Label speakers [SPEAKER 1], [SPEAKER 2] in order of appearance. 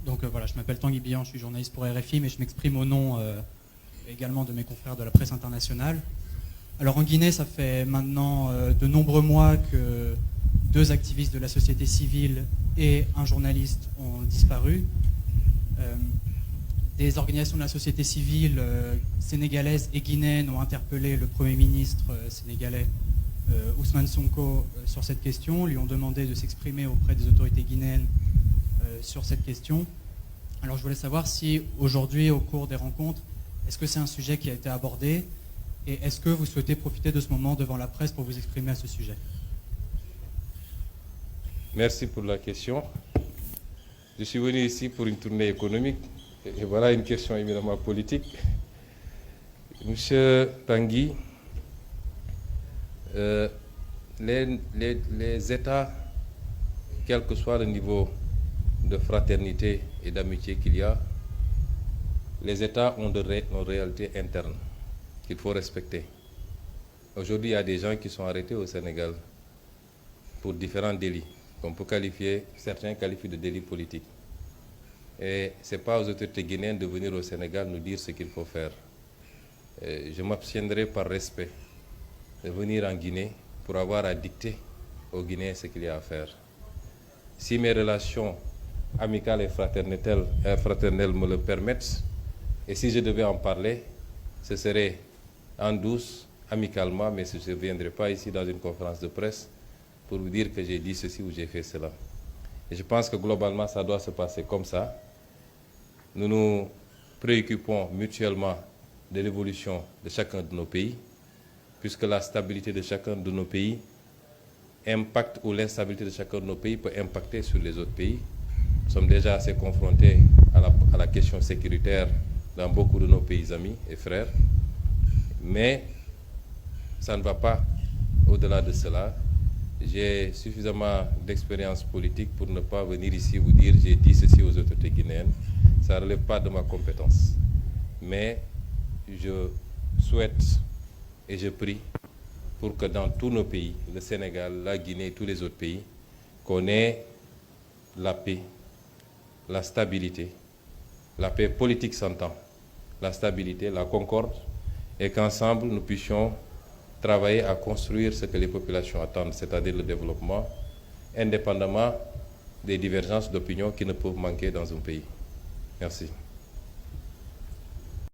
[SPEAKER 1] Donc voilà, je m'appelle Tanguy Bihan, je suis journaliste pour RFI, mais je m'exprime au nom également de mes confrères de la presse internationale. Alors en Guinée, ça fait maintenant de nombreux mois que deux activistes de la société civile et un journaliste ont disparu. Des organisations de la société civile sénégalaise et guinéenne ont interpellé le Premier ministre sénégalais Ousmane Sonko sur cette question, lui ont demandé de s'exprimer auprès des autorités guinéennes sur cette question. Alors je voulais savoir si aujourd'hui, au cours des rencontres, est-ce que c'est un sujet qui a été abordé et est-ce que vous souhaitez profiter de ce moment devant la presse pour vous exprimer à ce sujet?
[SPEAKER 2] Merci pour la question. Je suis venu ici pour une tournée économique et voilà une question éminemment politique. Monsieur Tanguy, les États, quel que soit le niveau de fraternité et d'amitié qu'il y a, les États ont une réalité interne qu'il faut respecter. Aujourd'hui, il y a des gens qui sont arrêtés au Sénégal pour différents délits, qu'on peut qualifier, certains qualifient de délits politiques. Et ce n'est pas aux autorités guinéennes de venir au Sénégal nous dire ce qu'il faut faire. Je m'abstiendrai par respect de venir en Guinée pour avoir à dicter aux Guinéens ce qu'il y a à faire. Si mes relations amicales et fraternelles me le permettent, et si je devais en parler, ce serait en douce, amicalement, mais je ne viendrai pas ici dans une conférence de presse pour vous dire que j'ai dit ceci ou j'ai fait cela. Et je pense que globalement, ça doit se passer comme ça. Nous nous préoccupons mutuellement de l'évolution de chacun de nos pays, puisque la stabilité de chacun de nos pays impacte, ou l'instabilité de chacun de nos pays peut impacter sur les autres pays. Nous sommes déjà assez confrontés à la question sécuritaire dans beaucoup de nos pays amis et frères, mais ça ne va pas au-delà de cela. J'ai suffisamment d'expérience politique pour ne pas venir ici vous dire j'ai dit ceci aux autorités guinéennes. Ça ne relève pas de ma compétence. Mais je souhaite et je prie pour que dans tous nos pays, le Sénégal, la Guinée et tous les autres pays, qu'on ait la paix, la stabilité. La paix politique s'entend, la stabilité, la concorde, et qu'ensemble nous puissions travailler à construire ce que les populations attendent, c'est-à-dire le développement, indépendamment des divergences d'opinion qui ne peuvent manquer dans un pays. Merci.